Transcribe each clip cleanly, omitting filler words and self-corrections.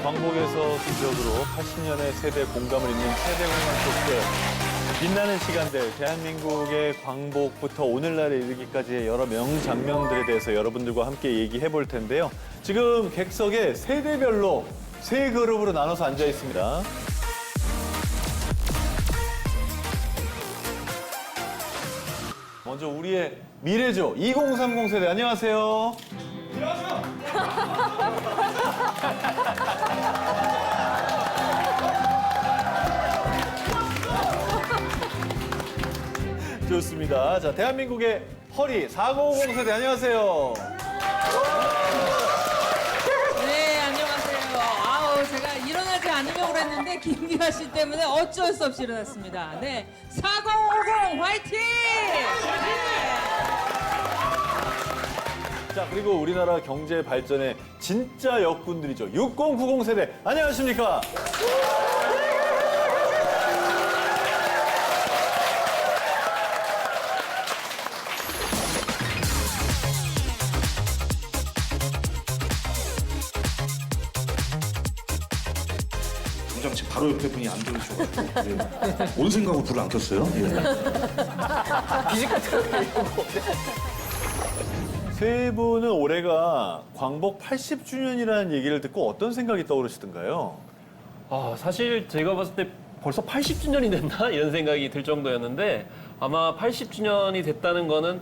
광복에서 기적으로 80년의 세대 공감을 잇는 세대공감 속에 빛나는 시간들, 대한민국의 광복부터 오늘날에 이르기까지의 여러 명장면들에 대해서 여러분들과 함께 얘기해 볼 텐데요. 지금 객석에 세대별로 세 그룹으로 나눠서 앉아 있습니다. 먼저 우리의 미래죠. 2030 세대, 안녕하세요. 좋습니다. 자, 대한민국의 허리 4050 세대, 안녕하세요. 네, 안녕하세요. 아우, 제가 일어나지 않으려고 그랬는데 김기화 씨 때문에 어쩔 수 없이 일어났습니다. 네, 4050 화이팅! 자, 그리고 우리나라 경제 발전의 진짜 역군들이죠. 6090 세대, 안녕하십니까? 당장 지금 바로 옆에 분이 안 들으셔가지고 온 생각으로 불을 안 켰어요. 세 분은 올해가 광복 80주년이라는 얘기를 듣고 어떤 생각이 떠오르시던가요? 사실 제가 봤을 때 벌써 80주년이 됐나? 이런 생각이 들 정도였는데 아마 80주년이 됐다는 거는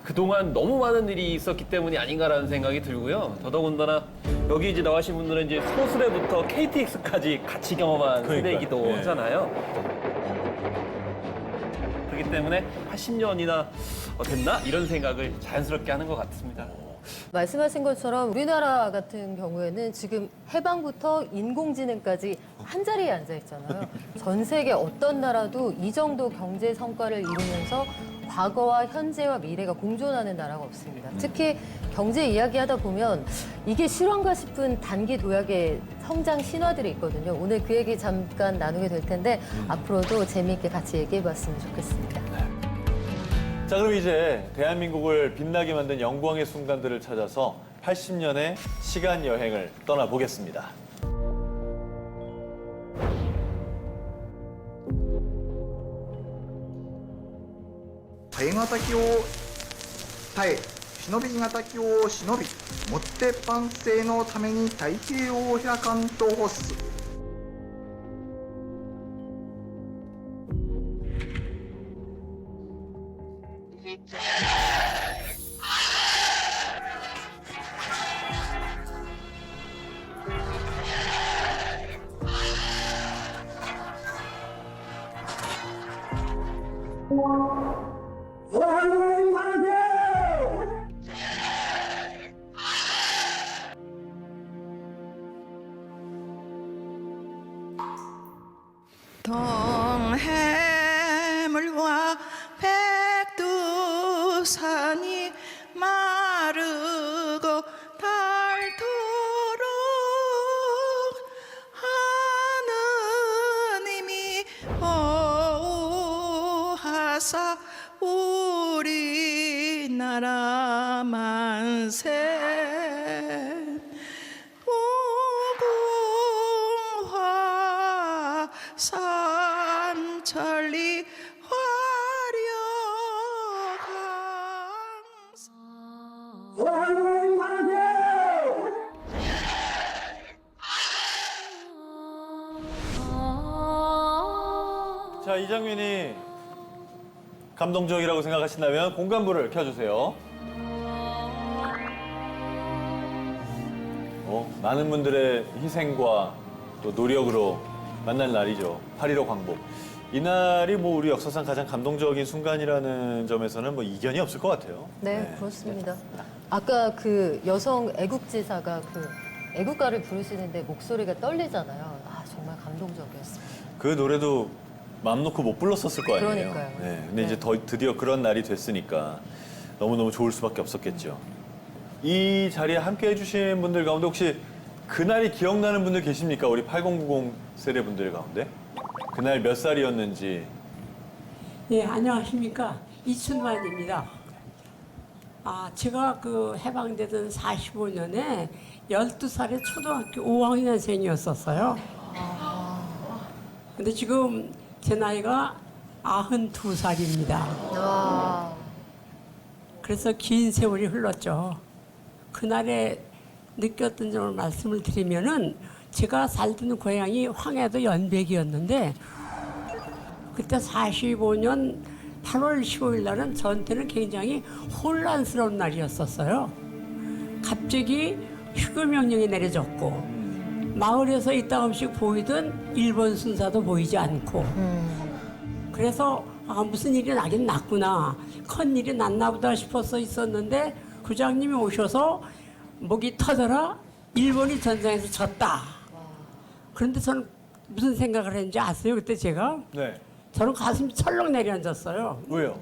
그동안 너무 많은 일이 있었기 때문이 아닌가라는 생각이 들고요. 더더군다나 여기 이제 나와신 분들은 이제 소스레부터 KTX까지 같이 경험한 세대이기도 예. 하잖아요. 그렇기 때문에 80년이나 됐나? 이런 생각을 자연스럽게 하는 것 같습니다. 말씀하신 것처럼 우리나라 같은 경우에는 지금 해방부터 인공지능까지 한 자리에 앉아 있잖아요. 전 세계 어떤 나라도 이 정도 경제 성과를 이루면서 과거와 현재와 미래가 공존하는 나라가 없습니다. 특히 경제 이야기하다 보면 이게 실화인가 싶은 단기 도약의 성장 신화들이 있거든요. 오늘 그 얘기 잠깐 나누게 될 텐데 앞으로도 재미있게 같이 얘기해봤으면 좋겠습니다. 자, 그럼 이제 대한민국을 빛나게 만든 영광의 순간들을 찾아서 80년의 시간 여행을 떠나보겠습니다.大型機を耐え、忍び型機を忍び、もって万世のために太平洋を開かんと欲す。 동해물과 백두산이 마르고 닳도록 하느님이 보호하사 우리나라 만세 무궁화 삼천리 화려강사 자, 이 장면이 감동적이라고 생각하신다면 공간불을 켜주세요. 많은 분들의 희생과 또 노력으로 만날 날이죠. 8.15 광복. 이날이 뭐 우리 역사상 가장 감동적인 순간이라는 점에서는 뭐 이견이 없을 것 같아요. 네, 그렇습니다. 아까 그 여성 애국지사가 그 애국가를 부르시는데 목소리가 떨리잖아요. 아, 정말 감동적이었습니다. 그 노래도 마음 놓고 못 불렀었을 거 아니에요. 그러니까요. 네, 근데 네. 이제 드디어 그런 날이 됐으니까 너무너무 좋을 수밖에 없었겠죠. 이 자리에 함께 해주신 분들 가운데 혹시 그날이 기억나는 분들 계십니까? 우리 8090 세대 분들 가운데? 그날 몇 살이었는지. 예, 안녕하십니까. 이춘만입니다. 제가 그 해방되던 45년에 12살에 초등학교 5학년생이었었어요. 근데 지금 제 나이가 92살입니다. 아, 그래서 긴 세월이 흘렀죠. 그날에 느꼈던 점을 말씀을 드리면은 제가 살던 고향이 황해도 연백이었는데 그때 45년 8월 15일 날은 저한테는 굉장히 혼란스러운 날이었었어요. 갑자기 휴교 명령이 내려졌고 마을에서 이따금씩 보이던 일본 순사도 보이지 않고 그래서 무슨 일이 나긴 났구나. 큰 일이 났나 보다 싶어서 있었는데 구장님이 오셔서 목이 터져라 일본이 전쟁에서 졌다. 그런데 저는 무슨 생각을 했는지 아세요? 그때 제가 네. 저는 가슴이 철렁 내려앉았어요. 왜요?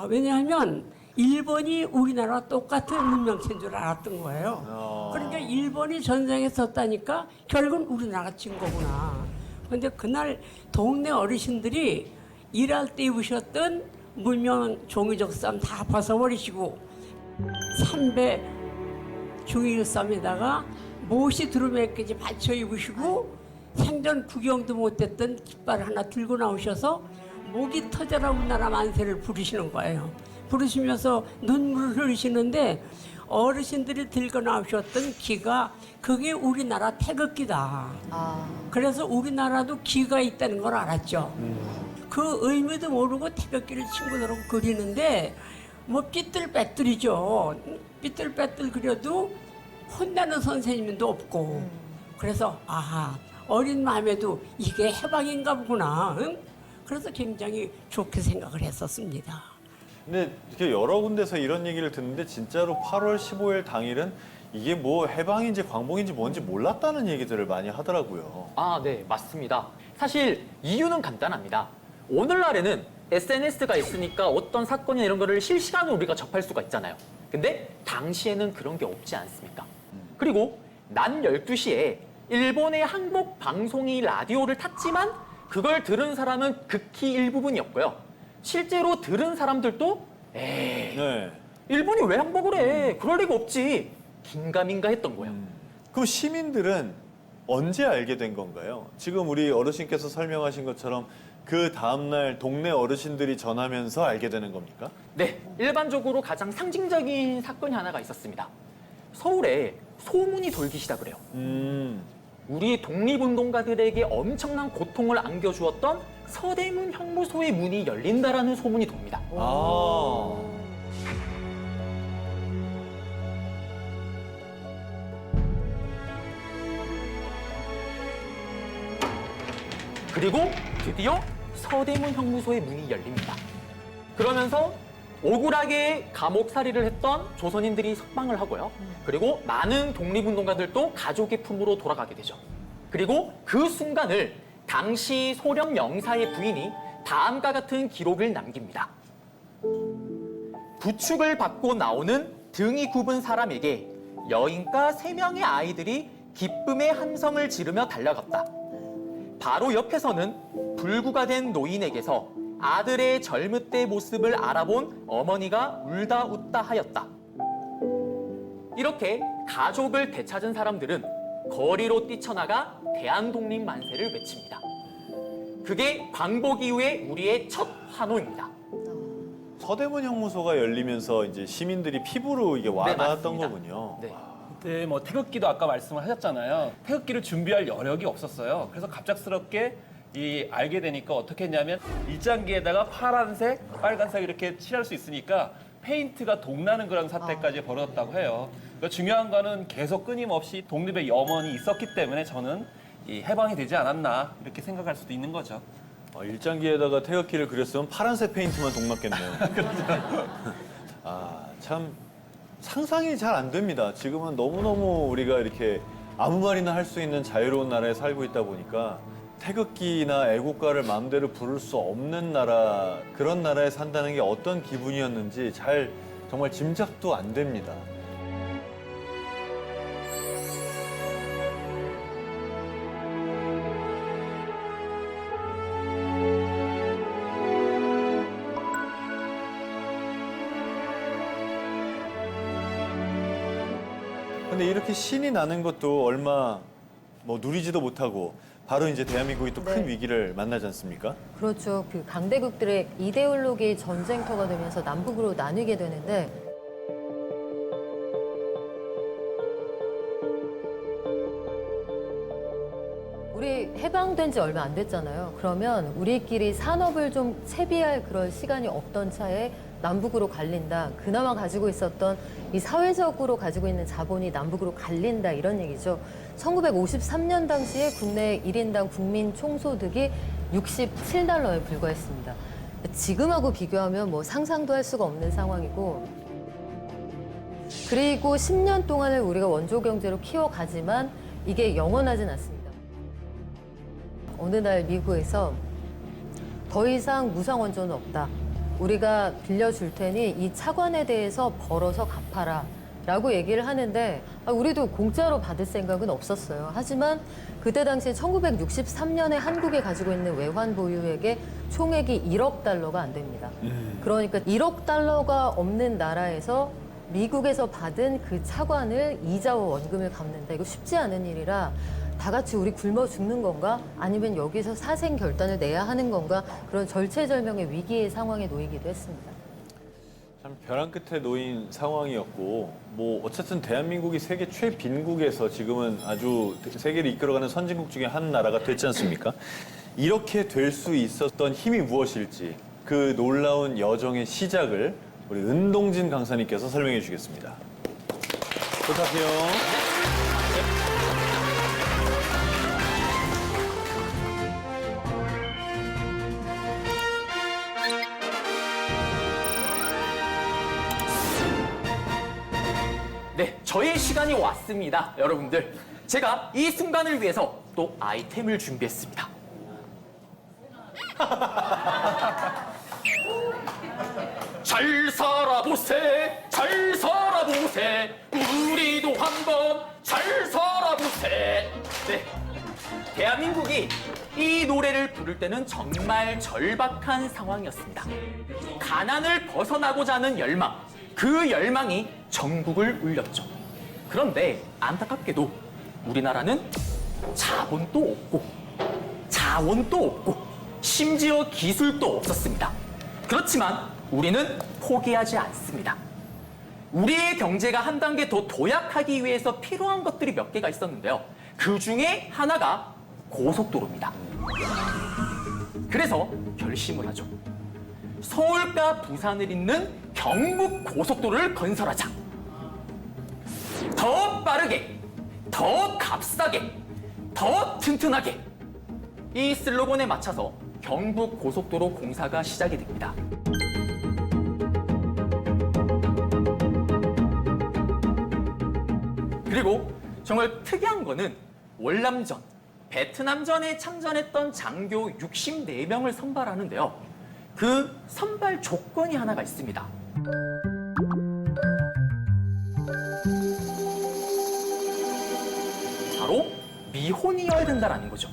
왜냐하면 일본이 우리나라와 똑같은 문명체인 줄 알았던 거예요. 그러니까 일본이 전쟁에 졌다니까 결국은 우리나라가 진 거구나. 그런데 그날 동네 어르신들이 일할 때 입으셨던 문명 종이적 쌈 다 벗어버리시고 삼배 중일쌈에다가 못이 두루매까지 받쳐 입으시고 생전 구경도 못했던 깃발 하나 들고 나오셔서 목이 터져라 우리나라 만세를 부르시는 거예요. 부르시면서 눈물을 흘리시는데 어르신들이 들고 나오셨던 기가 그게 우리나라 태극기다. 그래서 우리나라도 기가 있다는 걸 알았죠. 그 의미도 모르고 태극기를 친구들하고 그리는데 뭐 삐뚤빼뚤이죠. 삐뚤빼뚤 그려도 혼나는 선생님도 없고 그래서 어린 마음에도 이게 해방인가 보구나. 응? 그래서 굉장히 좋게 생각을 했었습니다. 근데 이렇게 여러 군데서 이런 얘기를 듣는데 진짜로 8월 15일 당일은 이게 뭐 해방인지 광복인지 뭔지 몰랐다는 얘기들을 많이 하더라고요. 네, 맞습니다. 사실 이유는 간단합니다. 오늘날에는 SNS가 있으니까 어떤 사건이나 이런 거를 실시간으로 우리가 접할 수가 있잖아요. 근데 당시에는 그런 게 없지 않습니까? 그리고 낮 12시에 일본의 항복 방송이 라디오를 탔지만 그걸 들은 사람은 극히 일부분이었고요. 실제로 들은 사람들도 네. 일본이 왜 항복을 해? 그럴 리가 없지. 긴가민가 했던 거예요. 그럼 시민들은 언제 알게 된 건가요? 지금 우리 어르신께서 설명하신 것처럼 그 다음날 동네 어르신들이 전하면서 알게 되는 겁니까? 네, 일반적으로 가장 상징적인 사건이 하나가 있었습니다. 서울에 소문이 돌기 시작을 해요. 우리 독립운동가들에게 엄청난 고통을 안겨주었던 서대문 형무소의 문이 열린다라는 소문이 돕니다. 그리고 드디어 서대문 형무소의 문이 열립니다. 그러면서 억울하게 감옥살이를 했던 조선인들이 석방을 하고요. 그리고 많은 독립운동가들도 가족의 품으로 돌아가게 되죠. 그리고 그 순간을 당시 소령 영사의 부인이 다음과 같은 기록을 남깁니다. 부축을 받고 나오는 등이 굽은 사람에게 여인과 3명의 아이들이 기쁨의 함성을 지르며 달려갔다. 바로 옆에서는 불구가 된 노인에게서 아들의 젊을 때 모습을 알아본 어머니가 울다 웃다 하였다. 이렇게 가족을 되찾은 사람들은 거리로 뛰쳐나가 대한독립 만세를 외칩니다. 그게 광복 이후에 우리의 첫 환호입니다. 서대문 형무소가 열리면서 이제 시민들이 피부로 이게 와닿았던 맞습니다. 거군요. 네. 그때 뭐 태극기도 아까 말씀을 하셨잖아요. 태극기를 준비할 여력이 없었어요. 그래서 갑작스럽게 알게 되니까 어떻게 했냐면 일장기에다가 파란색, 빨간색 이렇게 칠할 수 있으니까 페인트가 동나는 그런 사태까지 벌어졌다고 해요. 그러니까 중요한 거는 계속 끊임없이 독립의 염원이 있었기 때문에 저는 이 해방이 되지 않았나 이렇게 생각할 수도 있는 거죠. 일장기에다가 태극기를 그렸으면 파란색 페인트만 동났겠네요. 참 상상이 잘 안 됩니다. 지금은 너무너무 우리가 이렇게 아무 말이나 할 수 있는 자유로운 나라에 살고 있다 보니까 태극기나 애국가를 마음대로 부를 수 없는 나라, 그런 나라에 산다는 게 어떤 기분이었는지 정말 짐작도 안 됩니다. 근데 이렇게 신이 나는 것도 얼마 누리지도 못하고 바로 이제 대한민국이 또 큰 네. 위기를 만나지 않습니까? 그렇죠. 그 강대국들의 이데올로기 전쟁터가 되면서 남북으로 나뉘게 되는데 우리 해방된 지 얼마 안 됐잖아요. 그러면 우리끼리 산업을 좀 채비할 그런 시간이 없던 차에 남북으로 갈린다. 그나마 가지고 있었던 이 사회적으로 가지고 있는 자본이 남북으로 갈린다 이런 얘기죠. 1953년 당시에 국내 1인당 국민 총소득이 67달러에 불과했습니다. 지금하고 비교하면 상상도 할 수가 없는 상황이고 그리고 10년 동안을 우리가 원조 경제로 키워가지만 이게 영원하진 않습니다. 어느 날 미국에서 더 이상 무상 원조는 없다. 우리가 빌려줄 테니 이 차관에 대해서 벌어서 갚아라 라고 얘기를 하는데 우리도 공짜로 받을 생각은 없었어요. 하지만 그때 당시에 1963년에 한국에 가지고 있는 외환 보유액의 총액이 1억 달러가 안 됩니다. 그러니까 1억 달러가 없는 나라에서 미국에서 받은 그 차관을 이자와 원금을 갚는다. 이거 쉽지 않은 일이라 다 같이 우리 굶어 죽는 건가? 아니면 여기서 사생 결단을 내야 하는 건가? 그런 절체절명의 위기의 상황에 놓이기도 했습니다. 참 벼랑 끝에 놓인 상황이었고 어쨌든 대한민국이 세계 최빈국에서 지금은 아주 세계를 이끌어가는 선진국 중에 한 나라가 됐지 않습니까? 이렇게 될 수 있었던 힘이 무엇일지 그 놀라운 여정의 시작을 우리 은동진 강사님께서 설명해 주시겠습니다. 부탁해요. 네, 저의 시간이 왔습니다, 여러분들. 제가 이 순간을 위해서 또 아이템을 준비했습니다. 잘 살아보세, 잘 살아보세, 우리도 한번 잘 살아보세. 네, 대한민국이 이 노래를 부를 때는 정말 절박한 상황이었습니다. 가난을 벗어나고자 하는 열망, 그 열망이 전국을 울렸죠. 그런데 안타깝게도 우리나라는 자본도 없고 자원도 없고 심지어 기술도 없었습니다. 그렇지만 우리는 포기하지 않습니다. 우리의 경제가 한 단계 더 도약하기 위해서 필요한 것들이 몇 개가 있었는데요. 그 중에 하나가 고속도로입니다. 그래서 결심을 하죠. 서울과 부산을 잇는 경북 고속도로를 건설하자. 더 빠르게, 더 값싸게, 더 튼튼하게. 이 슬로건에 맞춰서 경북 고속도로 공사가 시작이 됩니다. 그리고 정말 특이한 거는 월남전, 베트남전에 참전했던 장교 64명을 선발하는데요. 그 선발 조건이 하나가 있습니다. 바로 미혼이어야 된다라는 거죠.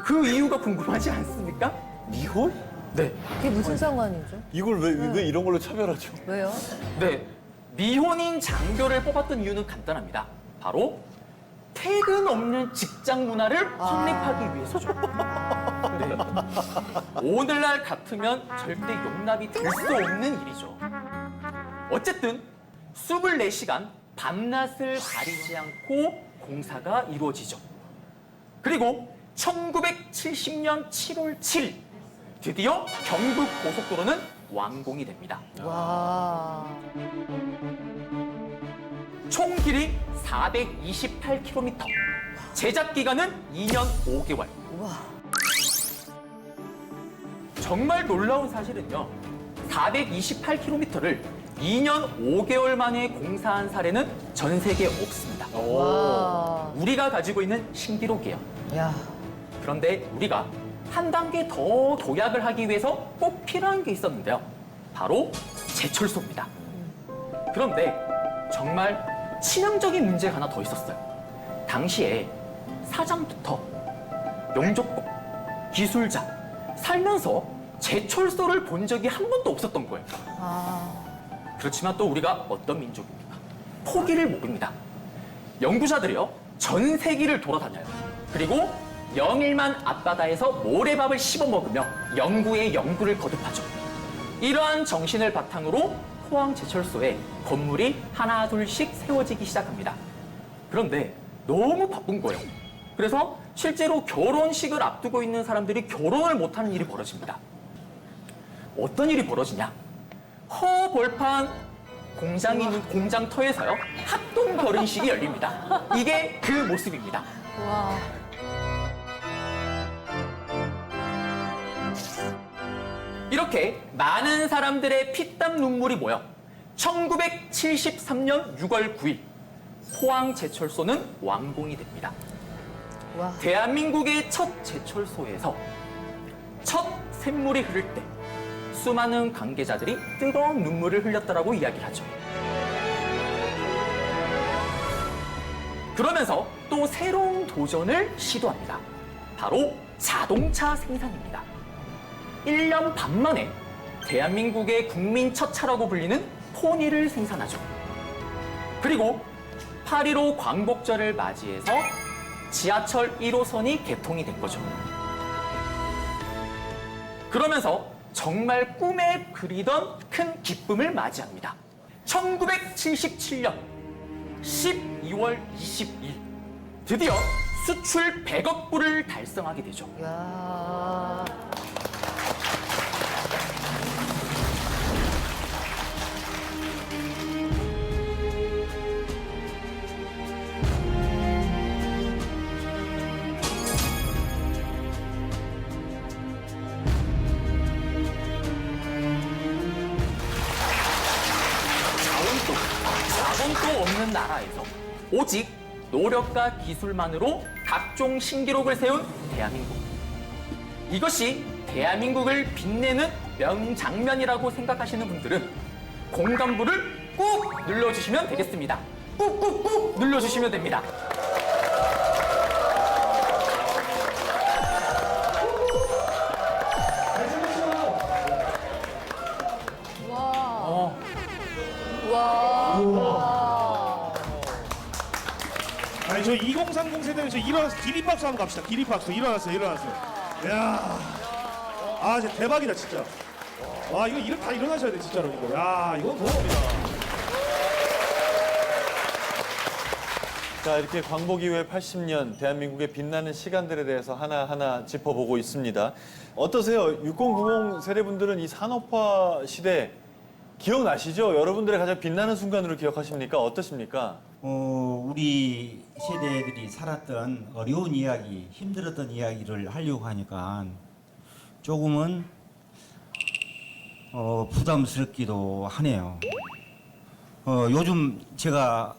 그 이유가 궁금하지 않습니까? 미혼? 네. 그게 무슨 상관이죠? 이걸 왜 이런 걸로 차별하죠? 왜요? 네. 미혼인 장교를 뽑았던 이유는 간단합니다. 바로 퇴근 없는 직장 문화를 확립하기 위해서죠. 네. 오늘날 같으면 절대 용납이 될 수 없는 일이죠. 어쨌든 24시간 밤낮을 가리지 않고 공사가 이루어지죠. 그리고 1970년 7월 7일 드디어 경부 고속도로는 완공이 됩니다. 와. 총 길이 428km, 제작 기간은 2년 5개월. 와. 정말 놀라운 사실은요. 428km를 2년 5개월 만에 공사한 사례는 전 세계에 없습니다. 와. 우리가 가지고 있는 신기록이에요. 야. 그런데 우리가 한 단계 더 도약을 하기 위해서 꼭 필요한 게 있었는데요. 바로 제철소입니다. 그런데 정말 치명적인 문제가 하나 더 있었어요. 당시에 사장부터 영족국, 기술자, 살면서 제철소를 본 적이 한 번도 없었던 거예요. 아. 그렇지만 또 우리가 어떤 민족입니까? 포기를 모릅니다. 연구자들이요, 전 세계를 돌아다녀요. 그리고 영일만 앞바다에서 모래밥을 씹어 먹으며 연구에 연구를 거듭하죠. 이러한 정신을 바탕으로 포항 제철소에 건물이 하나 둘씩 세워지기 시작합니다. 그런데 너무 바쁜 거예요. 그래서 실제로 결혼식을 앞두고 있는 사람들이 결혼을 못하는 일이 벌어집니다. 어떤 일이 벌어지냐? 허벌판 공장이 있는 공장터에서요, 합동 결혼식이 열립니다. 이게 그 모습입니다. 와. 이렇게 많은 사람들의 피땀 눈물이 모여 1973년 6월 9일 포항 제철소는 완공이 됩니다. 와. 대한민국의 첫 제철소에서 첫 샘물이 흐를 때 수많은 관계자들이 뜨거운 눈물을 흘렸다라고 이야기를 하죠. 그러면서 또 새로운 도전을 시도합니다. 바로 자동차 생산입니다. 1년 반 만에 대한민국의 국민 첫 차라고 불리는 포니를 생산하죠. 그리고 8.15 광복절을 맞이해서 지하철 1호선이 개통이 된 거죠. 그러면서 정말 꿈에 그리던 큰 기쁨을 맞이합니다. 1977년 12월 22일 드디어 수출 100억 불을 달성하게 되죠. 야. 자본도 없는 나라에서 오직 노력과 기술만으로 각종 신기록을 세운 대한민국. 이것이 대한민국을 빛내는 명장면이라고 생각하시는 분들은 공감부를 꾹 눌러주시면 되겠습니다. 꾹꾹꾹 눌러주시면 됩니다. 와. 와. 아니 저 2030 세대는 저 일어나서 기립박수 한번 갑시다. 기립박수 일어났어요. 이야. 아 진짜 대박이다 진짜. 와 이거 다 일어나셔야 돼 진짜로 이거. 야 이거 고맙습니다. 자, 이렇게 광복 이후에 80년 대한민국의 빛나는 시간들에 대해서 하나하나 짚어보고 있습니다. 어떠세요? 6090 세대분들은 이 산업화 시대 기억나시죠? 여러분들의 가장 빛나는 순간으로 기억하십니까? 어떠십니까? 우리 세대들이 살았던 어려운 이야기, 힘들었던 이야기를 하려고 하니까 조금은 부담스럽기도 하네요. 요즘 제가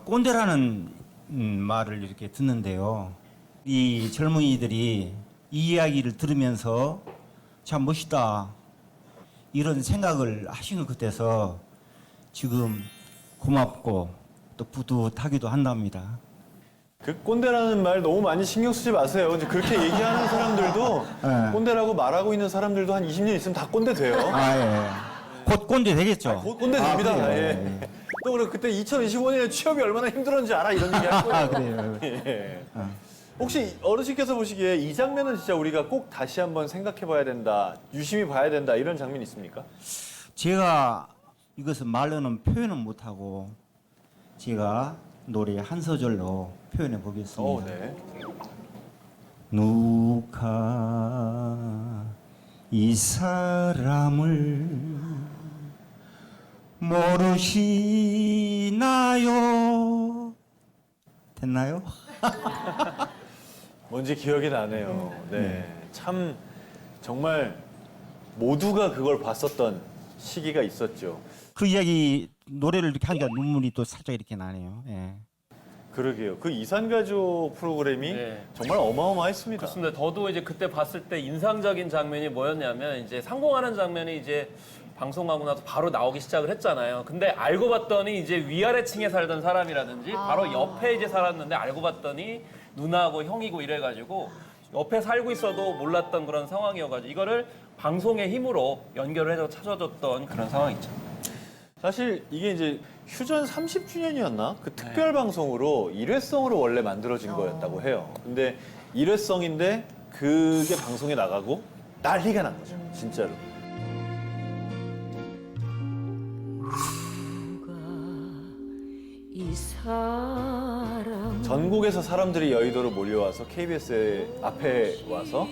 꼰대라는 말을 이렇게 듣는데요. 이 젊은이들이 이 이야기를 들으면서 참 멋있다 이런 생각을 하시는 것 같아서 지금 고맙고 또 뿌듯하기도 한답니다. 그 꼰대라는 말 너무 많이 신경 쓰지 마세요. 이제 그렇게 얘기하는 사람들도 네. 꼰대라고 말하고 있는 사람들도 한 20년 있으면 다 꼰대 돼요. 예. 곧 꼰대 되겠죠? 곧 꼰대 됩니다. 그래요? 예. 또 그리고 그때 2025년에 취업이 얼마나 힘들었는지 알아? 이런 얘기 할 거예요. 그래요. 예. 혹시 어르신께서 보시기에 이 장면은 진짜 우리가 꼭 다시 한번 생각해봐야 된다, 유심히 봐야 된다 이런 장면 있습니까? 제가 이것은 말로는 표현은 못하고 제가 노래 한 소절로 표현해 보겠습니다. 네. 누가 이 사람을 모르시나요? 됐나요? 뭔지 기억이 나네요. 네. 참 정말 모두가 그걸 봤었던 시기가 있었죠. 그 이야기 노래를 이렇게 하니까 눈물이 또 살짝 이렇게 나네요. 예. 그러게요. 그 이산가족 프로그램이 네. 정말 어마어마했습니다. 그렇습니다. 저도 이제 그때 봤을 때 인상적인 장면이 뭐였냐면 이제 상봉하는 장면이 이제 방송하고 나서 바로 나오기 시작을 했잖아요. 근데 알고 봤더니 이제 위아래층에 살던 사람이라든지 바로 옆에 이제 살았는데 알고 봤더니 누나고 형이고 이래가지고 옆에 살고 있어도 몰랐던 그런 상황이어가지고 이거를 방송의 힘으로 연결을 해서 찾아줬던 그런 상황이죠. 사실 이게 이제 휴전 30주년이었나? 그 특별 방송으로 일회성으로 원래 만들어진 거였다고 해요. 근데 일회성인데 그게 방송에 나가고 난리가 난 거죠. 진짜로. 전국에서 사람들이 여의도로 몰려와서 KBS 앞에 와서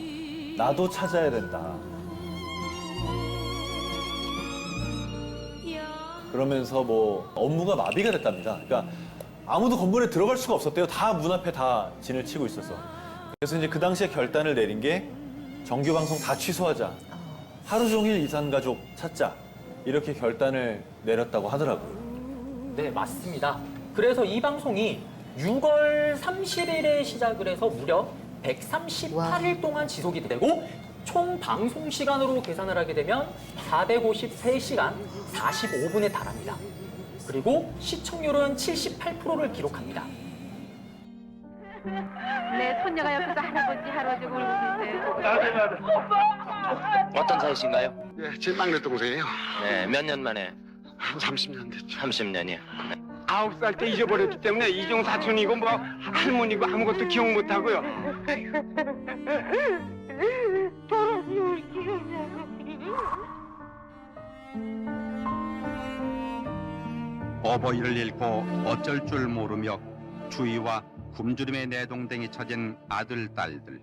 나도 찾아야 된다. 그러면서 뭐 업무가 마비가 됐답니다. 그러니까 아무도 건물에 들어갈 수가 없었대요. 다 문 앞에 다 진을 치고 있어서. 그래서 이제 그 당시에 결단을 내린 게 정규 방송 다 취소하자. 하루 종일 이산가족 찾자. 이렇게 결단을 내렸다고 하더라고요. 네, 맞습니다. 그래서 이 방송이 6월 30일에 시작을 해서 무려 138일 동안 지속이 되고 총 방송 시간으로 계산을 하게 되면 453시간 45분에 달합니다. 그리고 시청률은 78%를 기록합니다. 네, 손녀가 옆에서 할아버지 할아버지 울고 계세요. 어떤 사이신가요? 예, 제 막내 동생이에요. 네, 몇 년 만에? 한 30년 됐죠. 30년이요. 9살 때 잊어버렸기 때문에 이종 사촌이고 뭐 할머니고 아무것도 기억 못 하고요. 더러지 울 기억나고. 어버이를 잃고 어쩔 줄 모르며 주위와 굶주림에 내동댕이 처진 아들, 딸들.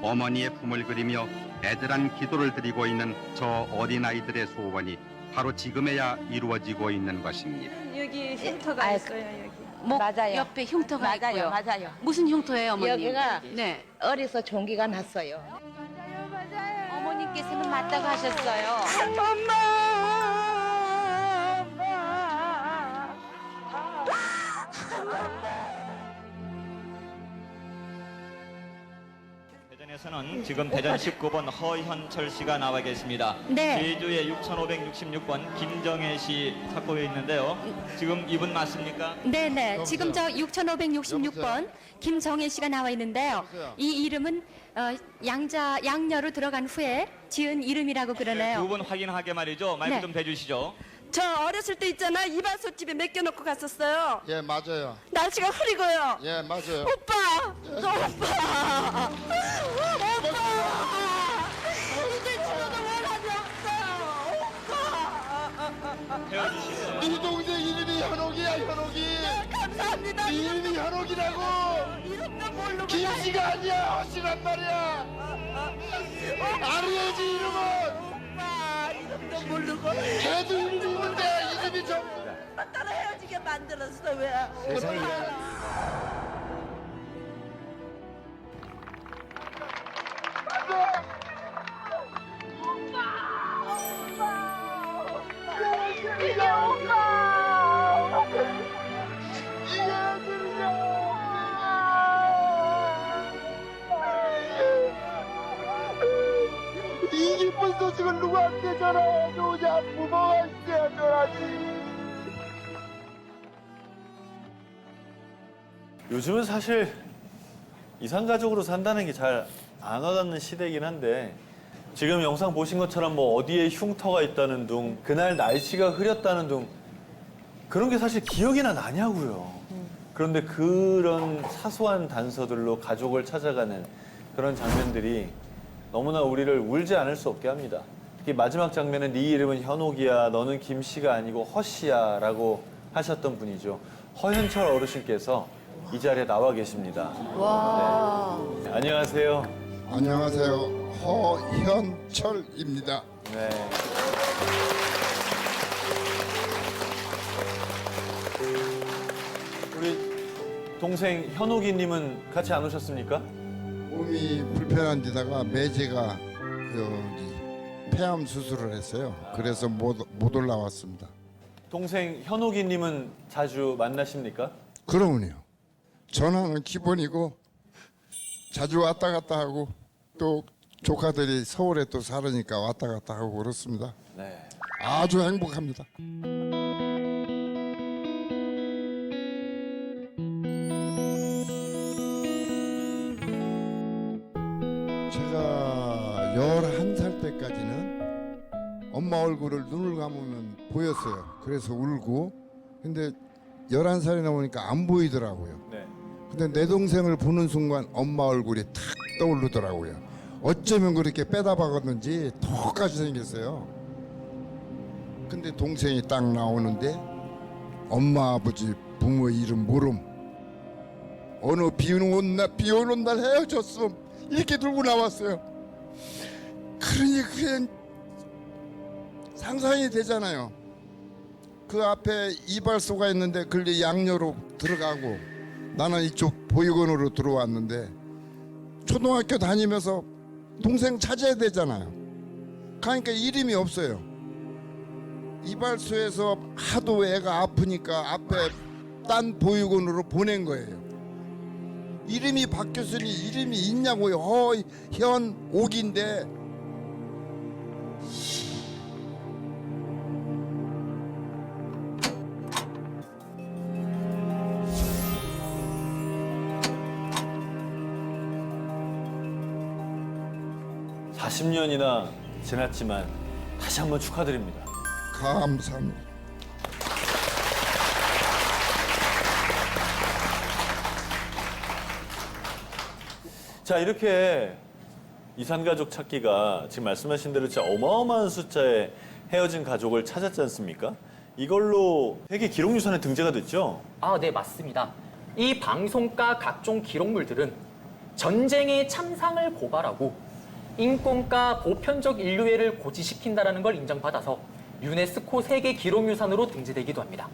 어머니의 품을 그리며 애절한 기도를 드리고 있는 저 어린아이들의 소원이 바로 지금에야 이루어지고 있는 것입니다. 여기 흉터가 있어요, 여기. 맞아요. 옆에 흉터가 있고요. 맞아요. 무슨 흉터예요, 어머니? 여기가 네. 어려서 종기가 났어요. 맞아요. 어머님께서는 맞다고 하셨어요. 대전에서는 지금 대전 19번 허현철 씨가 나와 계십니다. 네. 제주의 6566번 김정혜 씨 찾고 있는데요. 지금 이분 맞습니까? 네네. 지금 저 6566번 김정혜 씨가 나와 있는데요. 이 이름은 양녀로 들어간 후에 지은 이름이라고 그러네요. 두 분 확인하게 말이죠. 마이크 네. 좀 대주시죠. 저 어렸을 때 있잖아, 이발소집에 맡겨놓고 갔었어요. 예, 맞아요. 날씨가 흐리고요. 예, 맞아요. 오빠! 오빠! 오빠! 이제 치료도 원한이 없어요. 오빠! 헤어지시죠. 네 동생 이름이 현옥이야, 현옥이. 네, 감사합니다. 네 이름이 현옥이라고. 이름도 모르고. 김씨가 아니야, 허씨란 말이야. 알아야지 이름은. 오빠, 이름도 모르고. 걔도 이름이 있는데 이름이 좀. 따라 헤어지게 만들었어, 왜? 세상에. 이게 오빠! 이게 아들이야. 이 기쁜 소식을 누구한테 전해주자. 부모가 있어야 전하지. 요즘은 사실 이산가족으로 산다는 게 잘 안 와닿는 시대이긴 한데 지금 영상 보신 것처럼 뭐 어디에 흉터가 있다는 둥, 그날 날씨가 흐렸다는 둥 그런 게 사실 기억이나 나냐고요. 그런데 그런 사소한 단서들로 가족을 찾아가는 그런 장면들이 너무나 우리를 울지 않을 수 없게 합니다. 특히 마지막 장면은 네 이름은 현옥이야, 너는 김씨가 아니고 허씨야 라고 하셨던 분이죠. 허현철 어르신께서 이 자리에 나와 계십니다. 와. 네. 안녕하세요. 안녕하세요. 허현철입니다. 네. 우리 동생 현옥이님은 같이 안 오셨습니까? 몸이 불편한 데다가 매제가 여기 폐암 수술을 했어요. 그래서 못 올라왔습니다. 동생 현옥이님은 자주 만나십니까? 그러면요. 전화는 기본이고 자주 왔다 갔다 하고 또 조카들이 서울에 또 살으니까 왔다 갔다 하고 그렇습니다. 네. 아주 행복합니다. 제가 11살 때까지는 엄마 얼굴을 눈을 감으면 보였어요. 그래서 울고. 근데 11살이 넘으니까 안 보이더라고요. 네. 근데 내 동생을 보는 순간 엄마 얼굴이 탁 떠오르더라고요. 어쩌면 그렇게 빼다 박았는지 똑같이 생겼어요. 근데 동생이 딱 나오는데 엄마 아버지 부모 이름 모름. 어느 비 오는 날 헤어졌음 이렇게 들고 나왔어요. 그러니 그냥 상상이 되잖아요. 그 앞에 이발소가 있는데 그게 양녀로 들어가고 나는 이쪽 보육원으로 들어왔는데 초등학교 다니면서 동생 찾아야 되잖아요. 그러니까 이름이 없어요. 이발소에서 하도 애가 아프니까 앞에 딴 보육원으로 보낸 거예요. 이름이 바뀌었으니 이름이 있냐고요. 허현옥인데 사 40년이나 지났지만 다시 한번 축하드립니다. 감사합니다. 자, 이렇게 이산가족 찾기가 지금 말씀하신 대로 진짜 어마어마한 숫자의 헤어진 가족을 찾았지 않습니까? 이걸로 세계 기록유산에 등재가 됐죠? 아, 네, 맞습니다. 이 방송가 각종 기록물들은 전쟁의 참상을 고발하고 인권과 보편적 인류애를 고지시킨다는 걸 인정받아서 유네스코 세계 기록유산으로 등재되기도 합니다.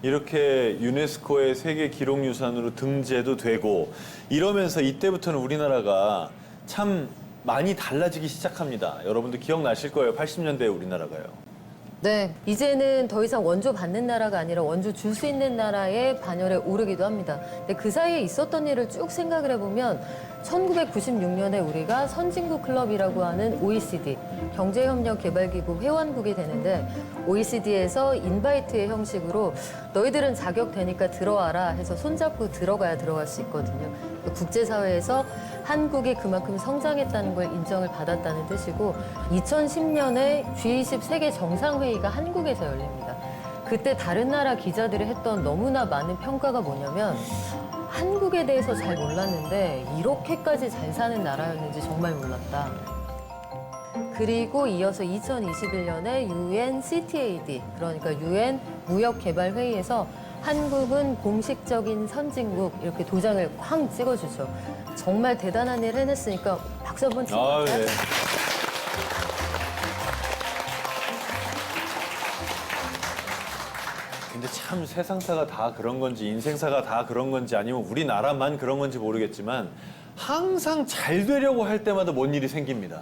이렇게 유네스코의 세계 기록유산으로 등재도 되고 이러면서 이때부터는 우리나라가 참 많이 달라지기 시작합니다. 여러분들 기억나실 거예요. 80년대 우리나라가요. 네, 이제는 더 이상 원조 받는 나라가 아니라 원조 줄 수 있는 나라의 반열에 오르기도 합니다. 근데 그 사이에 있었던 일을 쭉 생각을 해보면 1996년에 우리가 선진국 클럽이라고 하는 OECD, 경제협력개발기구 회원국이 되는데 OECD에서 인바이트의 형식으로 너희들은 자격 되니까 들어와라 해서 손잡고 들어갈 수 있거든요. 국제사회에서 한국이 그만큼 성장했다는 걸 인정을 받았다는 뜻이고 2010년에 G20 세계 정상회의가 한국에서 열립니다. 그때 다른 나라 기자들이 했던 너무나 많은 평가가 뭐냐면 한국에 대해서 잘 몰랐는데 이렇게까지 잘 사는 나라였는지 정말 몰랐다. 그리고 이어서 2021년에 UN CTAD, 그러니까 UN 무역개발회의에서 한국은 공식적인 선진국 이렇게 도장을 쾅 찍어주죠. 정말 대단한 일 해냈으니까 박수 한번 치고 갈까요? 네. 근데 참 세상사가 다 그런 건지 인생사가 다 그런 건지 아니면 우리나라만 그런 건지 모르겠지만 항상 잘 되려고 할 때마다 뭔 일이 생깁니다.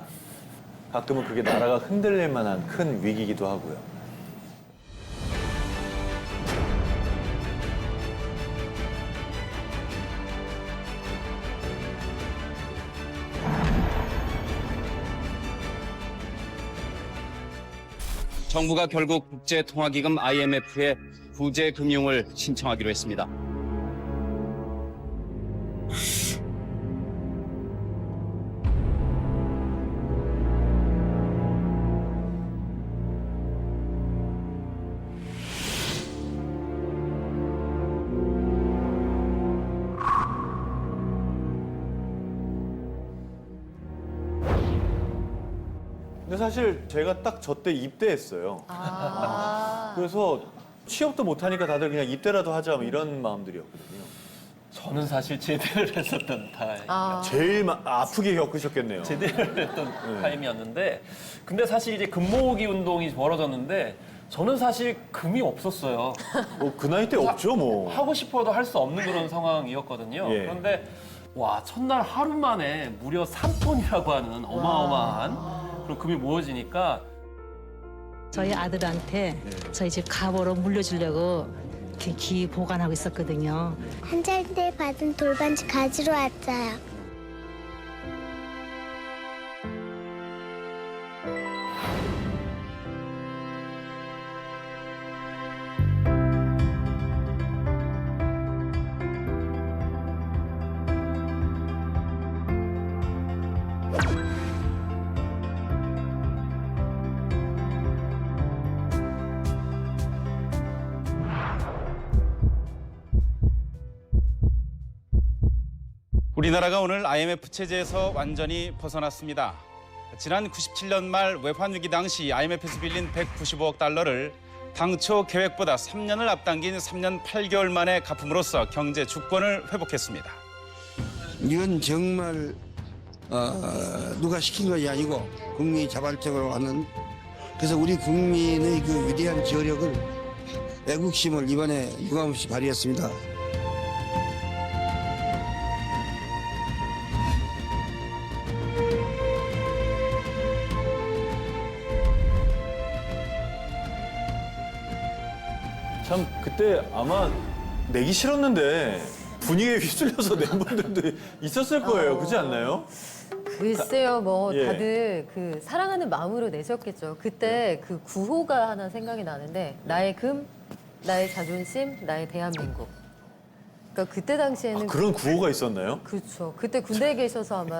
가끔은 그게 나라가 흔들릴 만한 큰 위기이기도 하고요. 정부가 결국 국제통화기금 IMF에 구제 금융을 신청하기로 했습니다. 근데 사실 제가 딱 저 때 입대했어요. 그래서 취업도 못하니까 다들 그냥 입대라도 하자 뭐 이런 마음들이었거든요. 저는 사실 제대를 했었던 타임. 제일 아프게 겪으셨겠네요. 제대를 했던 타임이었는데, 근데 사실 이제 금모으기 운동이 벌어졌는데 저는 사실 금이 없었어요. 뭐 그 나이 때 없죠, 뭐. 하고 싶어도 할 수 없는 그런 상황이었거든요. 예. 그런데 와, 첫날 하루 만에 무려 3톤이라고 하는 어마어마한 그런 금이 모여지니까 저희 아들한테 저희 집 가보로 물려주려고 이렇게 기 보관하고 있었거든요. 한 살 때 받은 돌반지 가지러 왔어요. 우리나라가 오늘 IMF 체제에서 완전히 벗어났습니다. 지난 97년 말 외환 위기 당시 IMF에서 빌린 195억 달러를 당초 계획보다 3년을 앞당긴 3년 8개월 만에 갚음으로써 경제 주권을 회복했습니다. 이건 정말 누가 시킨 것이 아니고 국민이 자발적으로 하는, 그래서 우리 국민의 그 위대한 저력을, 애국심을 이번에 유감없이 발휘했습니다. 참 그때 아마 내기 싫었는데 분위기에 휩쓸려서 낸 분들도 있었을 거예요. 그렇지 않나요? 글쎄요, 뭐 예. 다들 그 사랑하는 마음으로 내셨겠죠. 그때 그 구호가 하나 생각이 나는데, 나의 금, 나의 자존심, 나의 대한민국. 그러니까 그때 당시에는 그런 구호가 있었나요? 그렇죠. 그때 군대에 계셔서 아마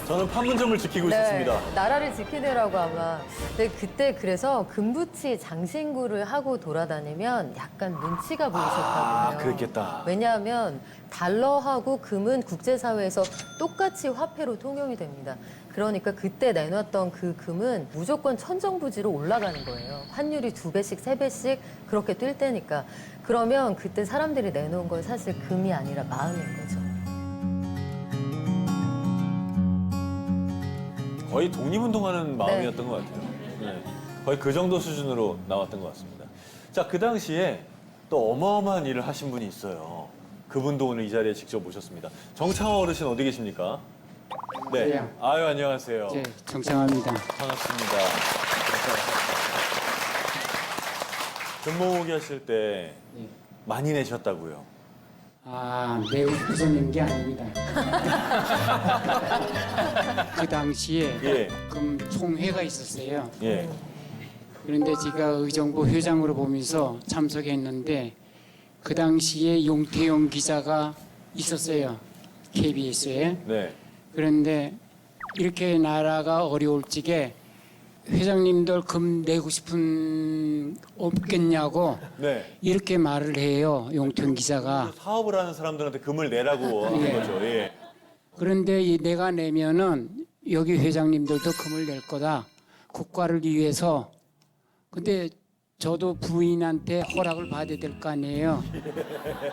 저는 판문점을 지키고 있었습니다. 나라를 지키느라고 아마. 근데 그때 그래서 금부치 장신구를 하고 돌아다니면 약간 눈치가 보이셨다고 해요. 그랬겠다. 왜냐하면 달러하고 금은 국제사회에서 똑같이 화폐로 통용이 됩니다. 그러니까 그때 내놨던 그 금은 무조건 천정부지로 올라가는 거예요. 환율이 2배씩, 3배씩 그렇게 뛸 때니까. 그러면 그때 사람들이 내놓은 건 사실 금이 아니라 마음인 거죠. 거의 독립운동하는 마음이었던 것 같아요. 네. 거의 그 정도 수준으로 나왔던 것 같습니다. 자, 그 당시에 또 어마어마한 일을 하신 분이 있어요. 그분도 오늘 이 자리에 직접 모셨습니다. 정창호 어르신 어디 계십니까? 네. 네. 아유, 안녕하세요. 네, 정창호입니다. 반갑습니다. 금 모으기 하실 때 많이 내셨다고요? 아, 매우 부서낸 게 아닙니다. 그 당시에 예. 금 총회가 있었어요. 예. 그런데 제가 의정부 회장으로 보면서 참석했는데, 그 당시에 용태용 기자가 있었어요. KBS에. 네. 그런데 이렇게 나라가 어려울 적에 회장님들 금 내고 싶은 없겠냐고 네. 이렇게 말을 해요. 용태용 기자가. 사업을 하는 사람들한테 금을 내라고 하는 예. 거죠. 예. 그런데 내가 내면은 여기 회장님들도 금을 낼 거다. 국가를 위해서. 근데 저도 부인한테 허락을 받아야 될 거 아니에요.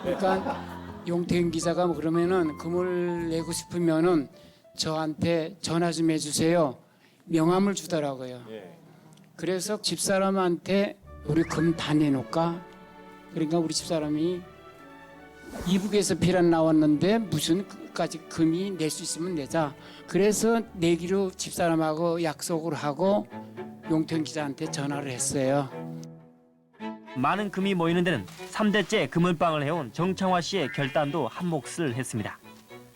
그러니까 용태인 기자가 그러면은 금을 내고 싶으면은 저한테 전화 좀 해주세요. 명함을 주더라고요. 예. 그래서 집사람한테 우리 금 다 내놓을까? 그러니까 우리 집사람이 이북에서 비란 나왔는데 무슨 까지 금이 낼 수 있으면 내자. 그래서 내기로 집사람하고 약속을 하고 용태인 기자한테 전화를 했어요. 많은 금이 모이는 데는 3대째 금은방을 해온 정창화 씨의 결단도 한몫을 했습니다.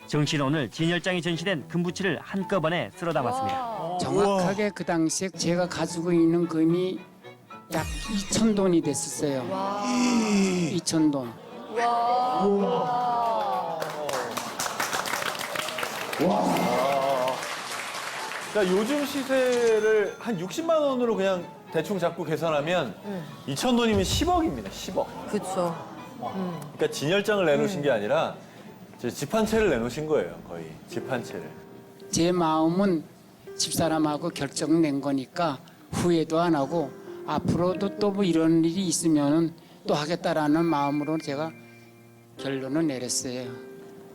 정 씨는 오늘 진열장에 전시된 금부치를 한꺼번에 쓸어 담았습니다. 정확하게 그 당시에 제가 가지고 있는 금이 약 2,000돈이 됐었어요. 2,000돈. 그러니까 요즘 시세를 한 60만 원으로 그냥 대충 잡고 계산하면 2,000돈이면 10억입니다. 10억. 그렇죠. 그러니까 진열장을 내놓으신 게 아니라 집 한 채를 내놓으신 거예요. 거의 집 한 채를. 제 마음은 집사람하고 결정 낸 거니까 후회도 안 하고 앞으로도 또 뭐 이런 일이 있으면은 또 하겠다라는 마음으로 제가 결론을 내렸어요.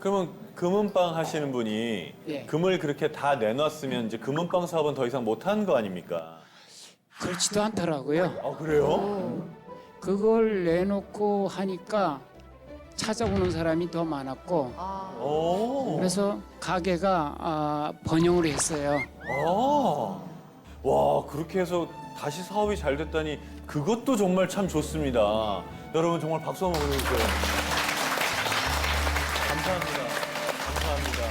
그러면 금은빵 하시는 분이 예. 금을 그렇게 다 내놨으면 이제 금은빵 사업은 더 이상 못 하는 거 아닙니까? 그렇지도 않더라고요. 아, 그래요? 그걸 내놓고 하니까 찾아오는 사람이 더 많았고 오. 그래서 가게가 번영을 했어요. 와, 그렇게 해서 다시 사업이 잘 됐다니 그것도 정말 참 좋습니다. 여러분 정말 박수 한번 보내주세요. 감사합니다. 감사합니다.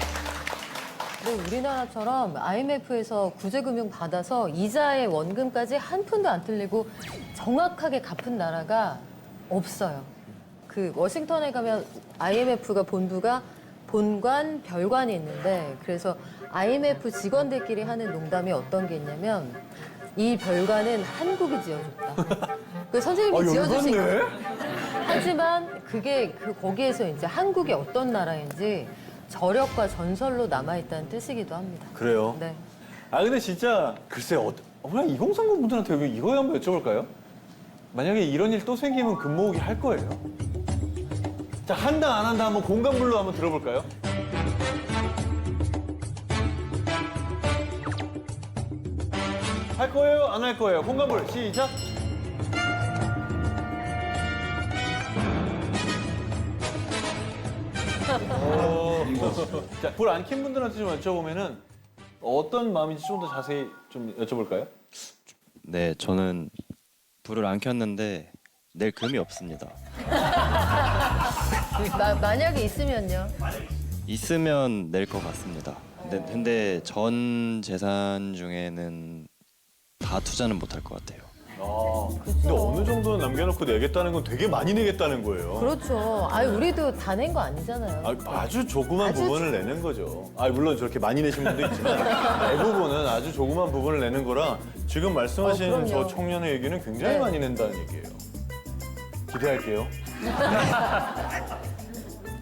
근데 우리나라처럼 IMF에서 구제금융 받아서 이자의 원금까지 한 푼도 안 틀리고 정확하게 갚은 나라가 없어요. 그 워싱턴에 가면 IMF가 본관, 별관이 있는데 그래서 IMF 직원들끼리 하는 농담이 어떤 게 있냐면 이 별관은 한국이 지어줬다. 그 선생님이 지어주신 거. 하지만 그게 거기에서 이제 한국이 어떤 나라인지 저력과 전설로 남아있다는 뜻이기도 합니다. 그래요? 네. 아, 근데 진짜 글쎄, 그냥 2030 분들한테 이거 한번 여쭤볼까요? 만약에 이런 일 또 생기면 금모으기 할 거예요? 자, 한다 안 한다 한번 공감불로 한번 들어볼까요? 할 거예요? 안 할 거예요? 공감불 시작! 자, 불 안 킨 분들한테 좀 여쭤보면은 어떤 마음인지 좀 더 자세히 좀 여쭤볼까요? 네, 저는 불을 안 켰는데 낼 금이 없습니다. 만약에 있으면요? 있으면 낼 것 같습니다. 근데 전 재산 중에는 다 투자는 못할 것 같아요. 근데 어느 정도는 남겨놓고 내겠다는 건 되게 많이 내겠다는 거예요. 그렇죠. 우리도 다 낸 거 아니잖아요. 아주 조그만 부분을 내는 거죠. 물론 저렇게 많이 내신 분도 있지만 대부분은 아주 조그만 부분을 내는 거라 지금 말씀하신 저 청년의 얘기는 굉장히 많이 낸다는 얘기예요. 기대할게요.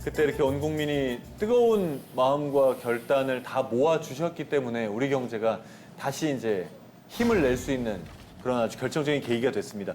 그때 이렇게 온 국민이 뜨거운 마음과 결단을 다 모아주셨기 때문에 우리 경제가 다시 이제 힘을 낼 수 있는 그런 아주 결정적인 계기가 됐습니다.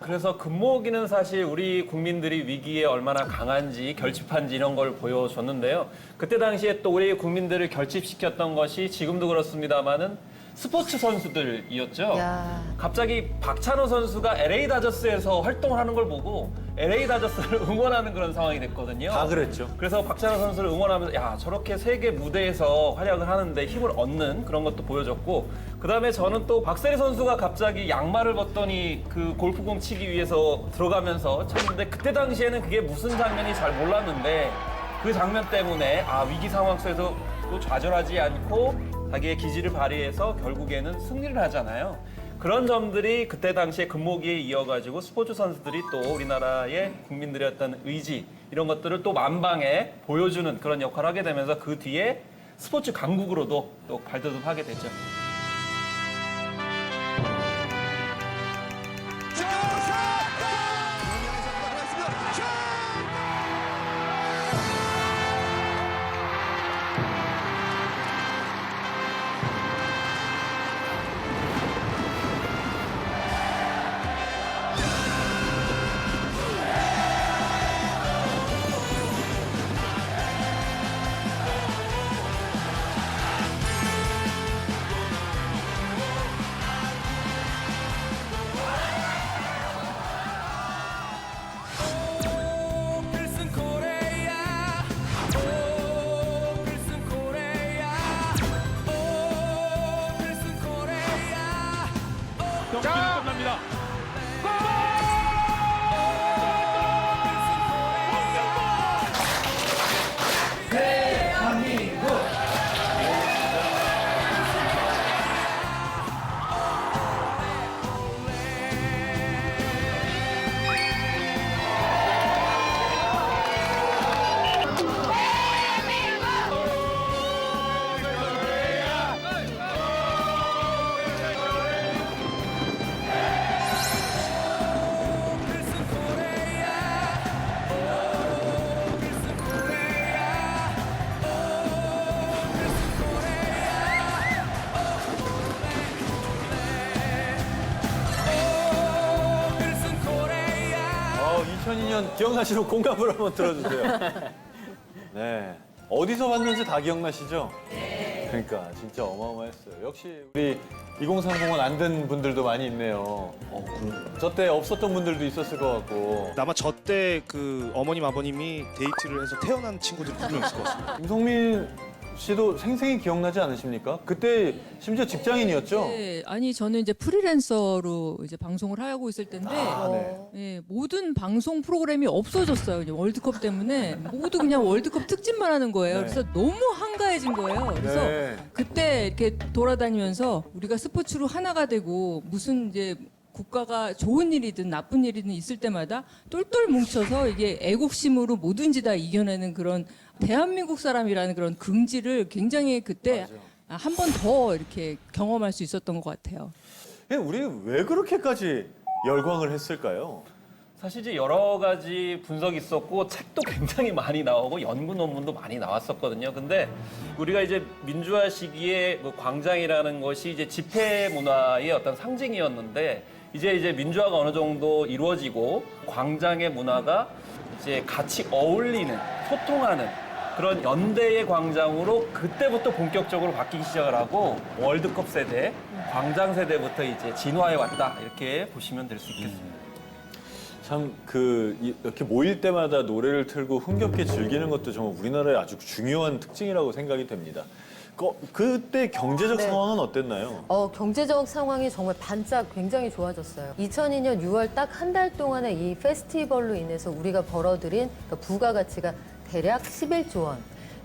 그래서 금모으기는 사실 우리 국민들이 위기에 얼마나 강한지 결집한지 이런 걸 보여줬는데요. 그때 당시에 또 우리 국민들을 결집시켰던 것이 지금도 그렇습니다만은 스포츠 선수들이었죠. 야. 갑자기 박찬호 선수가 LA 다저스에서 활동을 하는 걸 보고 LA 다저스를 응원하는 그런 상황이 됐거든요. 다 그랬죠. 그래서 박찬호 선수를 응원하면서 야, 저렇게 세계 무대에서 활약을 하는데 힘을 얻는 그런 것도 보여줬고 그다음에 저는 또 박세리 선수가 갑자기 양말을 벗더니 그 골프공 치기 위해서 들어가면서 쳤는데 그때 당시에는 그게 무슨 장면인지 잘 몰랐는데 그 장면 때문에 위기 상황 속에서 또 좌절하지 않고 자기의 기질을 발휘해서 결국에는 승리를 하잖아요. 그런 점들이 그때 당시에 금모기에 이어가지고 스포츠 선수들이 또 우리나라의 국민들의 어떤 의지 이런 것들을 또 만방에 보여주는 그런 역할을 하게 되면서 그 뒤에 스포츠 강국으로도 또 발돋움하게 됐죠. 경기는 끝납니다. 2002년 기억나시는 공감을 한번 들어주세요. 네. 어디서 봤는지 다 기억나시죠? 네. 그러니까 진짜 어마어마했어요. 역시 우리 2030은 안 된 분들도 많이 있네요. 저 때 없었던 분들도 있었을 것 같고. 아마 저 때 그 어머님 아버님이 데이트를 해서 태어난 친구들이 분명 있을 것 같습니다. 김성민 씨도 생생히 기억나지 않으십니까? 그때 심지어 직장인이었죠? 네, 아니 저는 이제 프리랜서로 이제 방송을 하고 있을 텐데 네. 예, 모든 방송 프로그램이 없어졌어요. 이제 월드컵 때문에 모두 그냥 월드컵 특집만 하는 거예요. 네. 그래서 너무 한가해진 거예요. 그래서 네. 그때 이렇게 돌아다니면서 우리가 스포츠로 하나가 되고 무슨 이제 국가가 좋은 일이든 나쁜 일이든 있을 때마다 똘똘 뭉쳐서 이게 애국심으로 뭐든지 다 이겨내는 그런 대한민국 사람이라는 그런 긍지를 굉장히 그때 한 번 더 이렇게 경험할 수 있었던 것 같아요. 우리 왜 그렇게까지 열광을 했을까요? 사실 이제 여러 가지 분석이 있었고 책도 굉장히 많이 나오고 연구 논문도 많이 나왔었거든요. 근데 우리가 이제 민주화 시기에 뭐 광장이라는 것이 이제 집회 문화의 어떤 상징이었는데 이제 민주화가 어느 정도 이루어지고 광장의 문화가 이제 같이 어울리는 소통하는 그런 연대의 광장으로 그때부터 본격적으로 바뀌기 시작을 하고 월드컵 세대, 광장 세대부터 이제 진화해 왔다 이렇게 보시면 될 수 있겠습니다. 참 이렇게 모일 때마다 노래를 틀고 흥겹게 즐기는 것도 정말 우리나라의 아주 중요한 특징이라고 생각이 됩니다. 그때 경제적 네. 상황은 어땠나요? 경제적 상황이 정말 반짝 굉장히 좋아졌어요. 2002년 6월 딱 한 달 동안의 이 페스티벌로 인해서 우리가 벌어들인 부가가치가 대략 11조 원.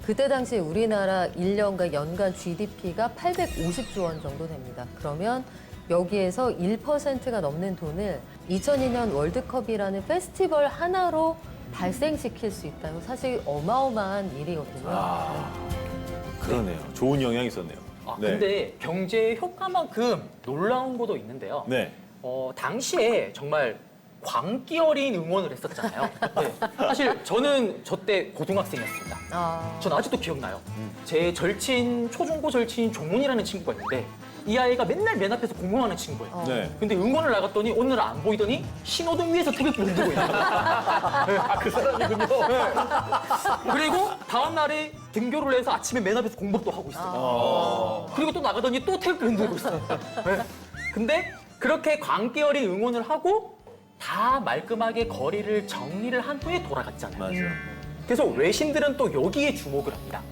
그때 당시 우리나라 1년간 연간 GDP가 850조 원 정도 됩니다. 그러면 여기에서 1%가 넘는 돈을 2002년 월드컵이라는 페스티벌 하나로 발생시킬 수 있다는 사실 어마어마한 일이거든요. 그러네요. 좋은 영향이 있었네요. 네. 근데 경제 효과만큼 놀라운 것도 있는데요. 네. 당시에 정말 광기 어린 응원을 했었잖아요. 네. 사실 저는 저 때 고등학생이었습니다. 전 아직도 기억나요. 제 절친, 초중고 절친 종문이라는 친구가 있는데 이 아이가 맨날 맨 앞에서 공부하는 친구예요. 네. 근데 응원을 나갔더니 오늘 안 보이더니 신호등 위에서 태극기 흔들고 있는 거예요. 그 사람이군요. 그리고 다음 날에 등교를 해서 아침에 맨 앞에서 공부도 하고 있어요. 그리고 또 나가더니 또 태극기 흔들고 있어요. 네. 근데 그렇게 광기 어린 응원을 하고 다 말끔하게 거리를 정리를 한 후에 돌아갔잖아요. 맞아요. 그래서 외신들은 또 여기에 주목을 합니다.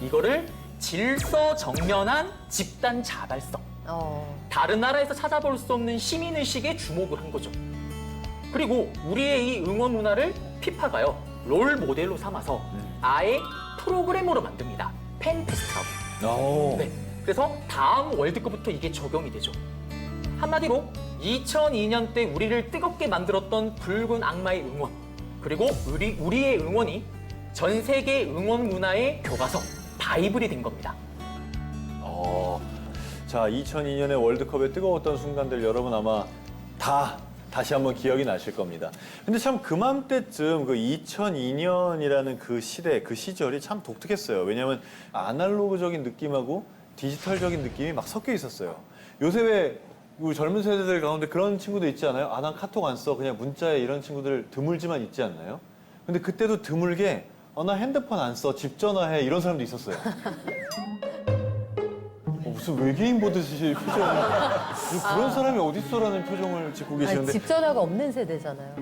이거를 질서정연한 집단 자발성. 다른 나라에서 찾아볼 수 없는 시민의식에 주목을 한 거죠. 그리고 우리의 이 응원 문화를 피파가요. 롤 모델로 삼아서 아예 프로그램으로 만듭니다. 팬페스트라고. 네. 그래서 다음 월드컵부터 이게 적용이 되죠. 한마디로 2002년 때 우리를 뜨겁게 만들었던 붉은 악마의 응원, 그리고 우리의 응원이 전 세계 응원 문화의 교과서, 바이블이 된 겁니다. 자, 2002년의 월드컵의 뜨거웠던 순간들 여러분 아마 다시 한번 기억이 나실 겁니다. 근데 참 그맘때쯤 그 2002년이라는 그 시대, 그 시절이 참 독특했어요. 왜냐하면 아날로그적인 느낌하고 디지털적인 느낌이 막 섞여 있었어요. 요새 왜 우리 젊은 세대들 가운데 그런 친구도 있지 않아요? 난 카톡 안 써. 그냥 문자에 이런 친구들 드물지만 있지 않나요? 근데 그때도 드물게 나 핸드폰 안 써. 집 전화해. 이런 사람도 있었어요. 무슨 외계인 보듯이 표정을. 그런 사람이 어딨어라는 표정을 짓고 계시는데. 집 전화가 없는 세대잖아요.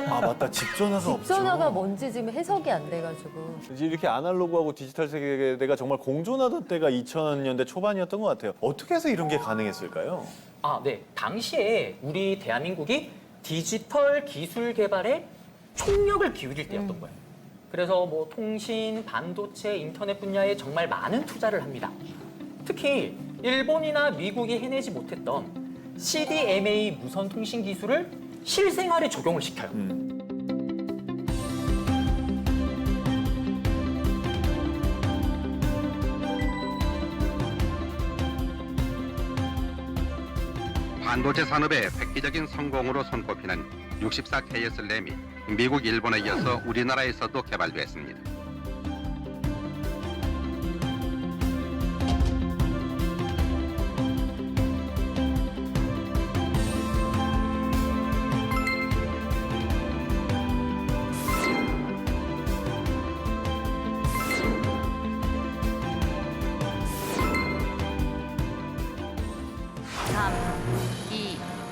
맞다. 집 전화가 없죠. 집 전화가 뭔지 지금 해석이 안 돼가지고. 이제 이렇게 아날로그하고 디지털 세계가 정말 공존하던 때가 2000년대 초반이었던 것 같아요. 어떻게 해서 이런 게 가능했을까요? 네. 당시에 우리 대한민국이 디지털 기술 개발에 총력을 기울일 때였던 거예요. 그래서 뭐 통신, 반도체, 인터넷 분야에 정말 많은 투자를 합니다. 특히 일본이나 미국이 해내지 못했던 CDMA 무선 통신 기술을 실생활에 적용을 시켜요. 반도체 산업의 획기적인 성공으로 손꼽히는 64KS 램이 미국, 일본에 이어서 우리나라에서도 개발됐습니다.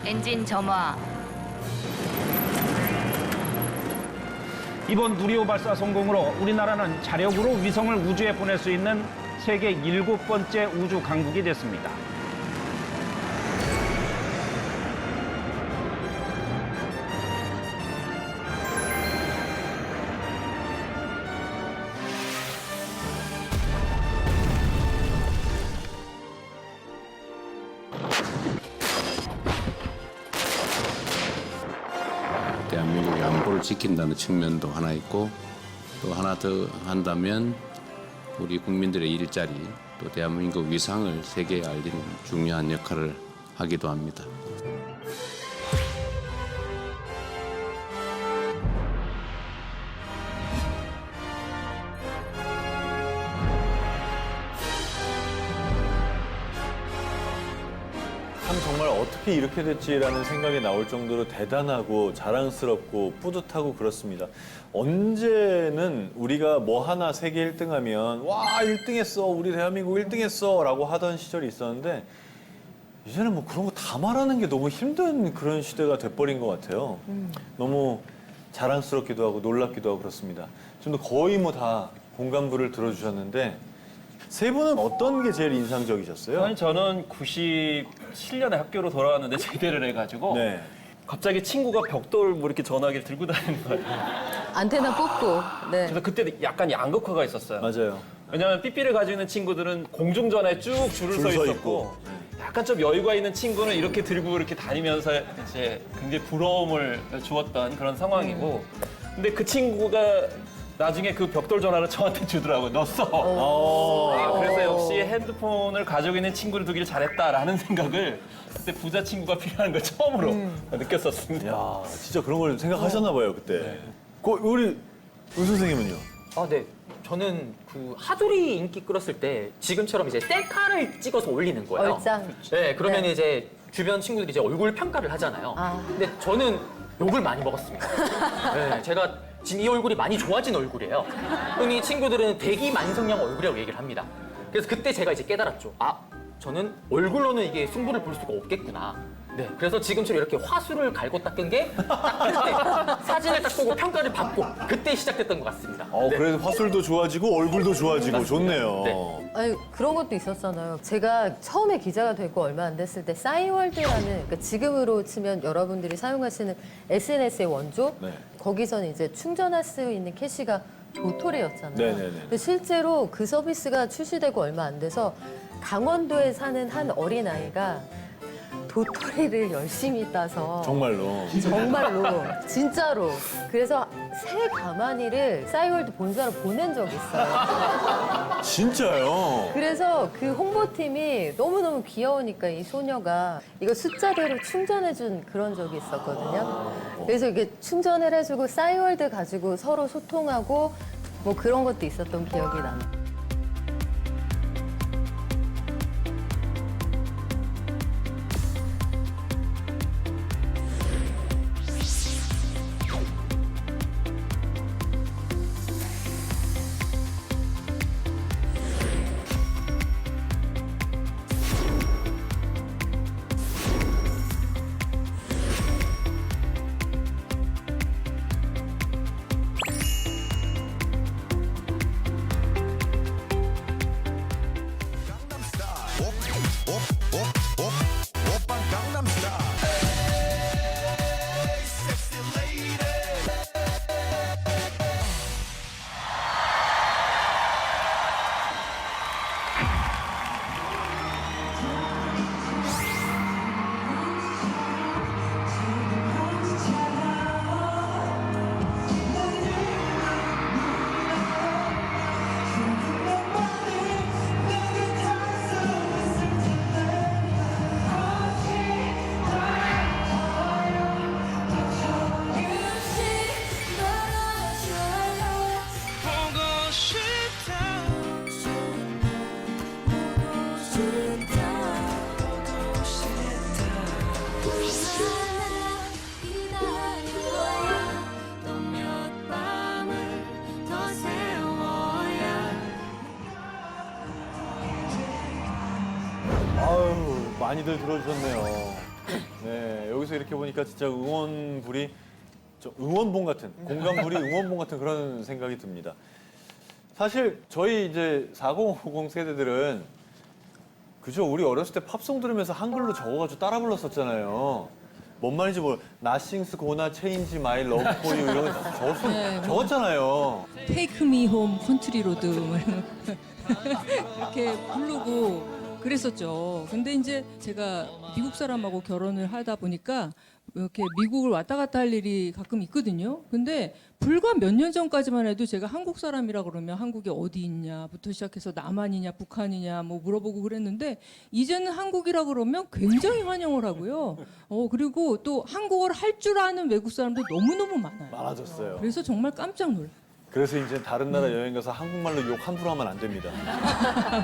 엔진 점화. 이번 누리호 발사 성공으로 우리나라는 자력으로 위성을 우주에 보낼 수 있는 세계 7번째 우주 강국이 됐습니다. 대한민국의 안보를 지킨다는 측면도 하나 있고 또 하나 더 한다면 우리 국민들의 일자리 또 대한민국 위상을 세계에 알리는 중요한 역할을 하기도 합니다. 참 정말 어떻게 이렇게 됐지라는 생각이 나올 정도로 대단하고 자랑스럽고 뿌듯하고 그렇습니다. 언제는 우리가 뭐 하나 세계 1등 하면 와 1등 했어 우리 대한민국 1등 했어 라고 하던 시절이 있었는데 이제는 뭐 그런 거 다 말하는 게 너무 힘든 그런 시대가 돼버린 것 같아요. 너무 자랑스럽기도 하고 놀랍기도 하고 그렇습니다. 좀 더 거의 뭐 다 공감부를 들어주셨는데 세 분은 어떤 게 제일 인상적이셨어요? 아니, 저는 97년에 학교로 돌아왔는데 제대를 해가지고 네. 갑자기 친구가 벽돌 뭐 이렇게 전화기를 들고 다니는 거예요. 안테나 뽑고. 네. 그래서 그때 약간 양극화가 있었어요. 맞아요. 왜냐하면 삐삐를 가지고 있는 친구들은 공중전화에 쭉 줄을 줄 서 서 있었고 있고. 약간 좀 여유가 있는 친구는 이렇게 들고 이렇게 다니면서 이제 굉장히 부러움을 주었던 그런 상황이고 근데 그 친구가 나중에 그 벽돌 전화를 저한테 주더라고요. 넣었어. 그래서 역시 핸드폰을 가지고 있는 친구를 두길 잘했다라는 생각을 그때 부자 친구가 필요한 걸 처음으로 느꼈었습니다. 야, 진짜 그런 걸 생각하셨나 봐요, 그때. 우리 은 선생님은요? 아, 네. 저는 그 하두리 인기 끌었을 때 지금처럼 이제 셀카를 찍어서 올리는 거예요. 얼짱. 네, 그러면 네. 이제 주변 친구들이 이제 얼굴 평가를 하잖아요. 근데 저는 욕을 많이 먹었습니다. 네, 제가 지금 이 얼굴이 많이 좋아진 얼굴이에요. 흔히 친구들은 대기만성형 얼굴이라고 얘기를 합니다. 그래서 그때 제가 이제 깨달았죠. 아, 저는 얼굴로는 이게 승부를 볼 수가 없겠구나. 네, 그래서 지금처럼 이렇게 화술을 갈고 닦은 게 딱 그때 사진을 딱 보고 평가를 받고 그때 시작됐던 것 같습니다. 네. 그래서 화술도 좋아지고 얼굴도 좋아지고 좋네요. 네. 아니 그런 것도 있었잖아요. 제가 처음에 기자가 되고 얼마 안 됐을 때 싸이월드라는 그러니까 지금으로 치면 여러분들이 사용하시는 SNS의 원조 네. 거기서는 이제 충전할 수 있는 캐시가 도토리였잖아요. 네네네. 근데 실제로 그 서비스가 출시되고 얼마 안 돼서 강원도에 사는 한 어린아이가 도토리를 열심히 따서 정말로. 진짜로 그래서 새 가마니를 싸이월드 본사로 보낸 적이 있어요. 진짜요? 그래서 그 홍보팀이 너무너무 귀여우니까 이 소녀가 이거 숫자대로 충전해준 그런 적이 있었거든요. 그래서 이게 충전을 해주고 싸이월드 가지고 서로 소통하고 뭐 그런 것도 있었던 기억이 납니다. 많이들 들어주셨네요. 네, 여기서 여기서 이렇게 보니까 진짜 응원불이 응원봉 같은, 공감불이 응원봉 같은 그런 생각이 듭니다. 사실 저희 이제 4050 세대들은 그죠? 우리 어렸을 때 팝송 들으면서 한글로 적어가지고 따라 불렀었잖아요. 뭔 말인지 Nothing's gonna change my love for you 이런 거 적었잖아요. Take me home, country road 이렇게 부르고 그랬었죠. 근데 이제 제가 미국 사람하고 결혼을 하다 보니까 이렇게 미국을 왔다 갔다 할 일이 가끔 있거든요. 근데 불과 몇 년 전까지만 해도 제가 한국 사람이라 그러면 한국에 어디 있냐부터 시작해서 남한이냐 북한이냐 뭐 물어보고 그랬는데 이제는 한국이라 그러면 굉장히 환영을 하고요. 그리고 또 한국어를 할 줄 아는 외국 사람도 너무너무 많아요. 많아졌어요. 그래서 정말 깜짝 놀라요. 그래서 이제 다른 나라 여행 가서 한국말로 욕 함부로 하면 안 됩니다.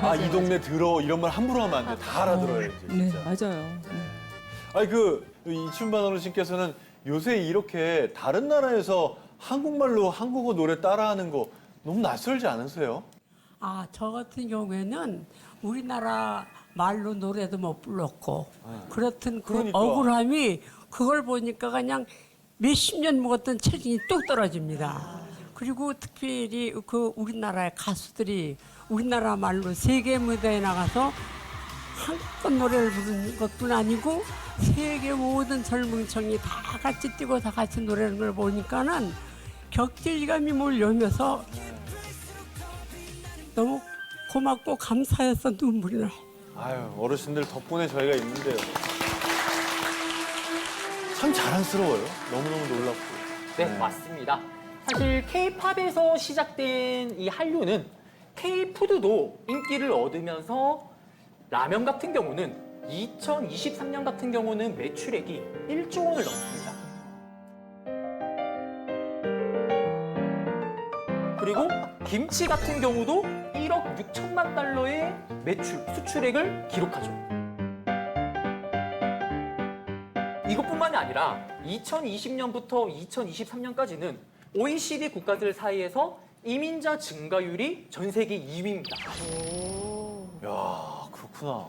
아, 이 동네 들어 이런 말 함부로 하면 안 돼. 다 알아들어요, 이제. 네, 진짜. 맞아요. 아니 이춘반 어르신께서는 요새 이렇게 다른 나라에서 한국말로 한국어 노래 따라하는 거 너무 낯설지 않으세요? 저 같은 경우에는 우리나라 말로 노래도 못 불렀고 그렇던 그 그러니까. 억울함이 그걸 보니까 그냥 몇십 년 먹었던 체중이 뚝 떨어집니다. 그리고 특별히 그 우리나라의 가수들이 우리나라 말로 세계 무대에 나가서 한국 노래를 부르는 것뿐 아니고 세계 모든 젊은 층이 다 같이 뛰고 다 같이 노래하는 걸 보니까는 격질감이 몰려오면서 너무 고맙고 감사해서 눈물이 나요. 아유, 어르신들 덕분에 저희가 있는데요. 참 자랑스러워요. 너무너무 놀랍고. 네, 맞습니다. 사실 K-팝에서 시작된 이 한류는 K-푸드도 인기를 얻으면서 라면 같은 경우는 2023년 같은 경우는 매출액이 1조 원을 넘습니다. 그리고 김치 같은 경우도 1억 6천만 달러의 수출액을 기록하죠. 이것뿐만이 아니라 2020년부터 2023년까지는 OECD 국가들 사이에서 이민자 증가율이 전 세계 2위입니다. 야, 그렇구나.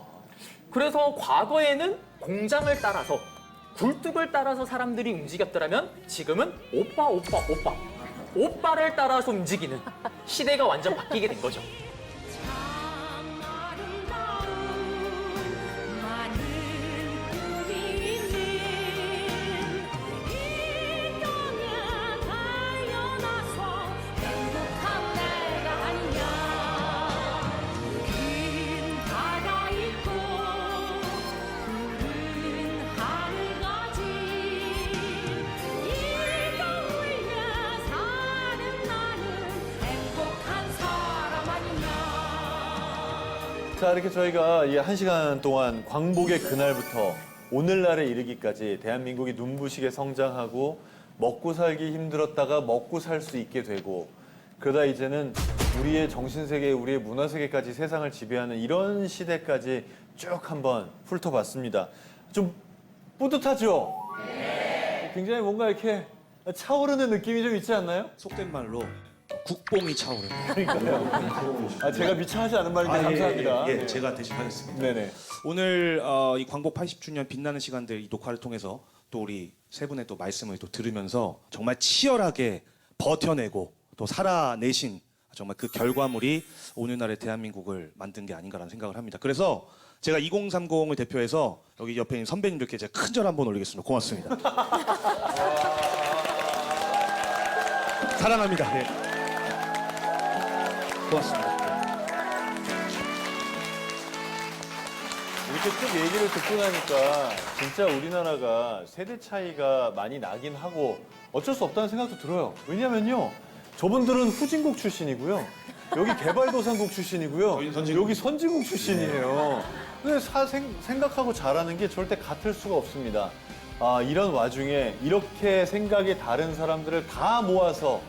그래서 과거에는 공장을 따라서 굴뚝을 따라서 사람들이 움직였더라면 지금은 오빠를 따라서 움직이는 시대가 완전 바뀌게 된 거죠. 자, 이렇게 저희가 이 1시간 동안 광복의 그날부터 오늘날에 이르기까지 대한민국이 눈부시게 성장하고 먹고 살기 힘들었다가 먹고 살 수 있게 되고 그러다 이제는 우리의 정신세계, 우리의 문화세계까지 세상을 지배하는 이런 시대까지 쭉 한번 훑어봤습니다. 좀 뿌듯하죠? 네. 굉장히 뭔가 이렇게 차오르는 느낌이 좀 있지 않나요? 속된 말로 국뽕이 차오르는. 그러니까요. 제가 미처 하지 않은 말인데 감사합니다. 예, 제가 대신하겠습니다. 네네. 오늘 이 광복 80주년 빛나는 시간들 이 녹화를 통해서 또 우리 세 분의 또 말씀을 또 들으면서 정말 치열하게 버텨내고 또 살아내신 정말 그 결과물이 오늘날의 대한민국을 만든 게 아닌가라는 생각을 합니다. 그래서 제가 2030을 대표해서 여기 옆에 있는 선배님들께 제가 큰 절 한번 올리겠습니다. 고맙습니다. 사랑합니다. 네. 고맙습니다. 이렇게 쭉 얘기를 듣고 나니까 진짜 우리나라가 세대 차이가 많이 나긴 하고 어쩔 수 없다는 생각도 들어요. 왜냐면요. 저분들은 후진국 출신이고요. 여기 개발도상국 출신이고요. 여기 선진국 출신이에요. 근데 생각하고 잘하는 게 절대 같을 수가 없습니다. 이런 와중에 이렇게 생각이 다른 사람들을 다 모아서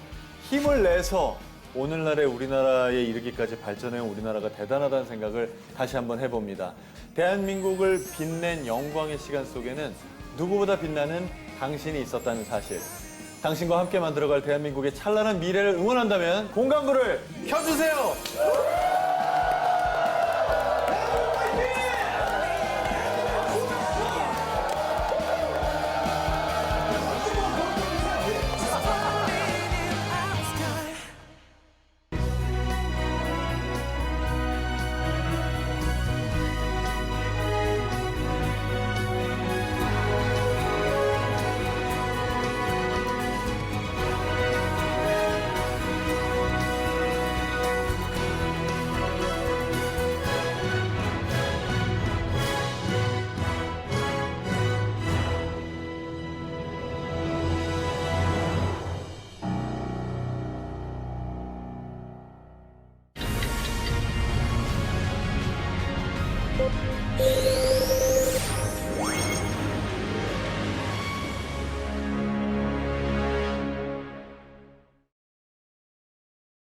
힘을 내서 오늘날의 우리나라에 이르기까지 발전해온 우리나라가 대단하다는 생각을 다시 한번 해봅니다. 대한민국을 빛낸 영광의 시간 속에는 누구보다 빛나는 당신이 있었다는 사실. 당신과 함께 만들어갈 대한민국의 찬란한 미래를 응원한다면 공감불을 켜주세요! 네.